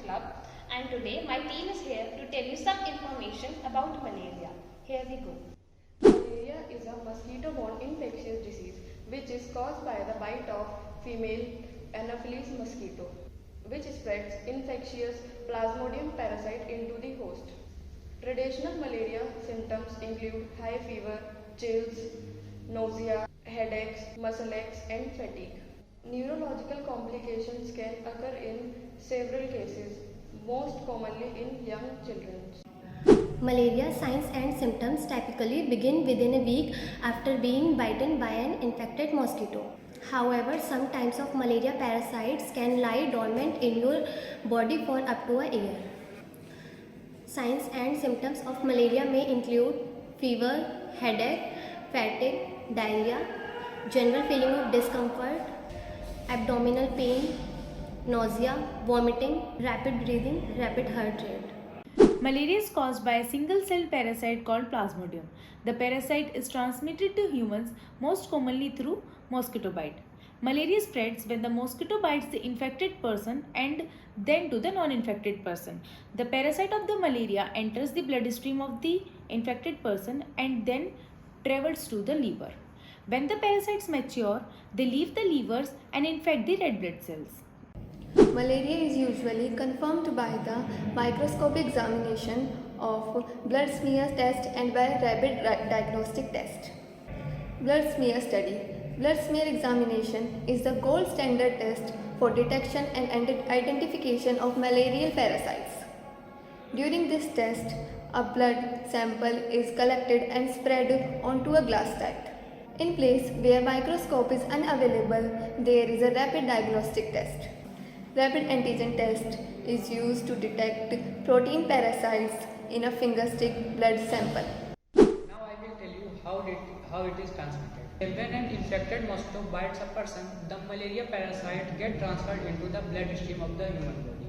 Club, and today my team is here to tell you some information about malaria. Here we go. Malaria is a mosquito-borne infectious disease which is caused by the bite of female Anopheles mosquito, which spreads infectious Plasmodium parasite into the host. Traditional malaria symptoms include high fever, chills, nausea, headaches, muscle aches, and fatigue. Neurological complications can occur in several cases, most commonly in young children. Malaria signs and symptoms typically begin within a week after being bitten by an infected mosquito. However, some types of malaria parasites can lie dormant in your body for up to a year. Signs and symptoms of malaria may include fever, headache, fatigue, diarrhea, general feeling of discomfort, abdominal pain, nausea, vomiting, rapid breathing, rapid heart rate. Malaria is caused by a single-cell parasite called Plasmodium. The parasite is transmitted to humans most commonly through mosquito bite. Malaria spreads when the mosquito bites the infected person and then to the non-infected person. The parasite of the malaria enters the bloodstream of the infected person and then travels to the liver. When the parasites mature, they leave the livers and infect the red blood cells. Malaria is usually confirmed by the microscopic examination of blood smear test and by rapid diagnostic test. Blood smear study. Blood smear examination is the gold standard test for detection and identification of malarial parasites. During this test, a blood sample is collected and spread onto a glass slide. In place where microscope is unavailable, there is a rapid diagnostic test. Rapid antigen test is used to detect protein parasites in a fingerstick blood sample. Now I will tell you how it is transmitted. When an infected mosquito bites a person, the malaria parasite gets transferred into the bloodstream of the human body.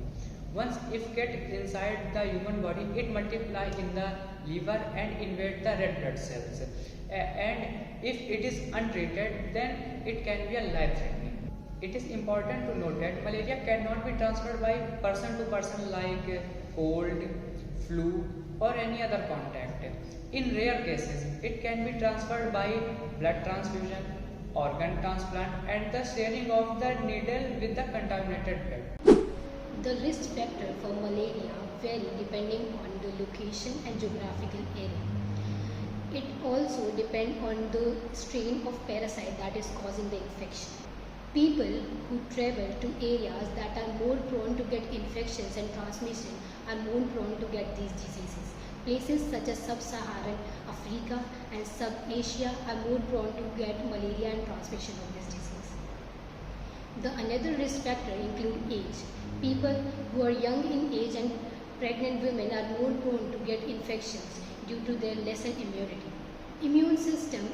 Once it gets inside the human body, it multiplies in the liver and invades the red blood cells. And if it is untreated, then it can be a life-threatening. It is important to note that malaria cannot be transferred by person to person like cold, flu or any other contact. In rare cases, it can be transferred by blood transfusion, organ transplant and the sharing of the needle with the contaminated blood. The risk factor for malaria vary depending on the location and geographical area. It also depends on the strain of parasite that is causing the infection. People who travel to areas that are more prone to get infections and transmission are more prone to get these diseases. Places such as sub-Saharan Africa and sub-Asia are more prone to get malaria and transmission of this disease. The another risk factor include age. People who are young in age and pregnant women are more prone to get infections due to their lesser immunity. Immune system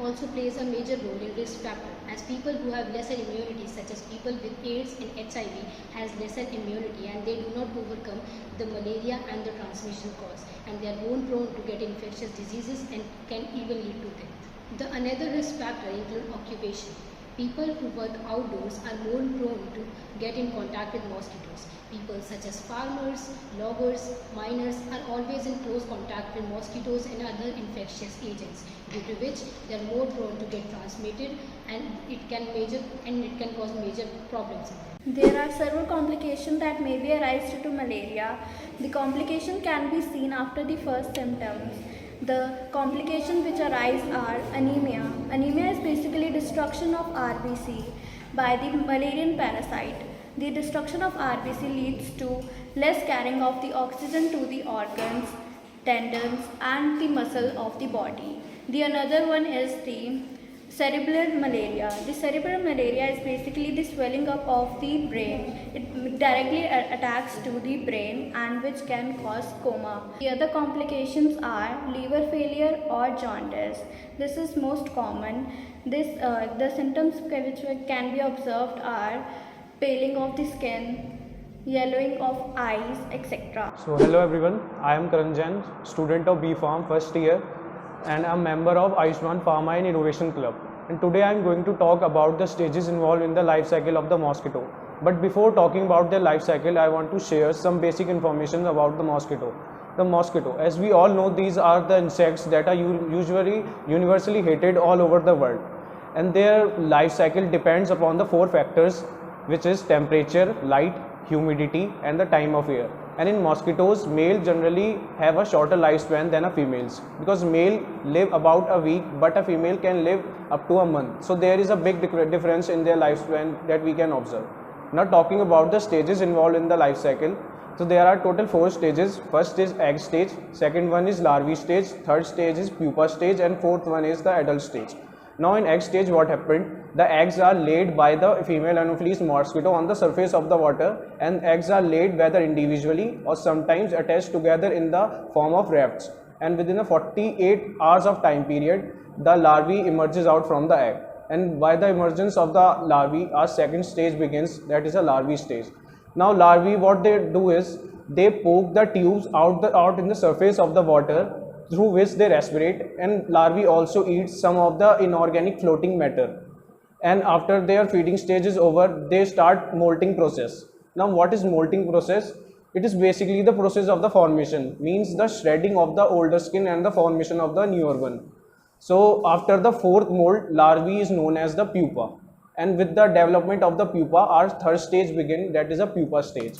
also plays a major role in risk factor, as people who have lesser immunity such as people with AIDS and HIV has lesser immunity and they do not overcome the malaria and the transmission cause, and they are more prone to get infectious diseases and can even lead to death. The another risk factor include occupation. People who work outdoors are more prone to get in contact with mosquitoes. People such as farmers, loggers, miners are always in close contact with mosquitoes and other infectious agents, due to which they are more prone to get transmitted and it can cause major problems. There are several complications that may be arise due to malaria. The complication can be seen after the first symptoms. The complications which arise are anemia. Anemia is basically destruction of RBC by the malarian parasite. The destruction of RBC leads to less carrying of the oxygen to the organs, tendons and the muscle of the body. The another one is the cerebral malaria. The cerebral malaria is basically the swelling up of the brain. It directly attacks to the brain and which can cause coma. The other complications are liver failure or jaundice. This is most common. The symptoms which can be observed are paling of the skin, yellowing of eyes, etc. So hello everyone, I am Karan Jain, student of B Farm first year and I am member of Ayushman Pharma and Innovation Club. And today I am going to talk about the stages involved in the life cycle of the mosquito. But before talking about their life cycle, I want to share some basic information about the mosquito. The mosquito, as we all know, these are the insects that are usually universally hated all over the world, and their life cycle depends upon the 4 factors, which is temperature, light, humidity and the time of year. And in mosquitoes, male generally have a shorter lifespan than a females, because male live about a week but a female can live up to a month. So there is a big difference in their lifespan that we can observe. Now talking about the stages involved in the life cycle, so there are total 4 stages. First is egg stage, second one is larvae stage, third stage is pupa stage and fourth one is the adult stage. Now in egg stage, what happened? The eggs are laid by the female Anopheles mosquito on the surface of the water, and eggs are laid whether individually or sometimes attached together in the form of rafts. And within a 48 hours of time period, the larvae emerges out from the egg. And by the emergence of the larvae, our second stage begins, that is a larvae stage. Now larvae, what they do is they poke the tubes out in the surface of the water through which they respirate, and larvae also eat some of the inorganic floating matter. And after their feeding stage is over, they start molting process. Now what is molting process? It is basically the process of the formation, means the shredding of the older skin and the formation of the newer one. So after the 4th molt, larvae is known as the pupa, and with the development of the pupa, our third stage begins, that is a pupa stage.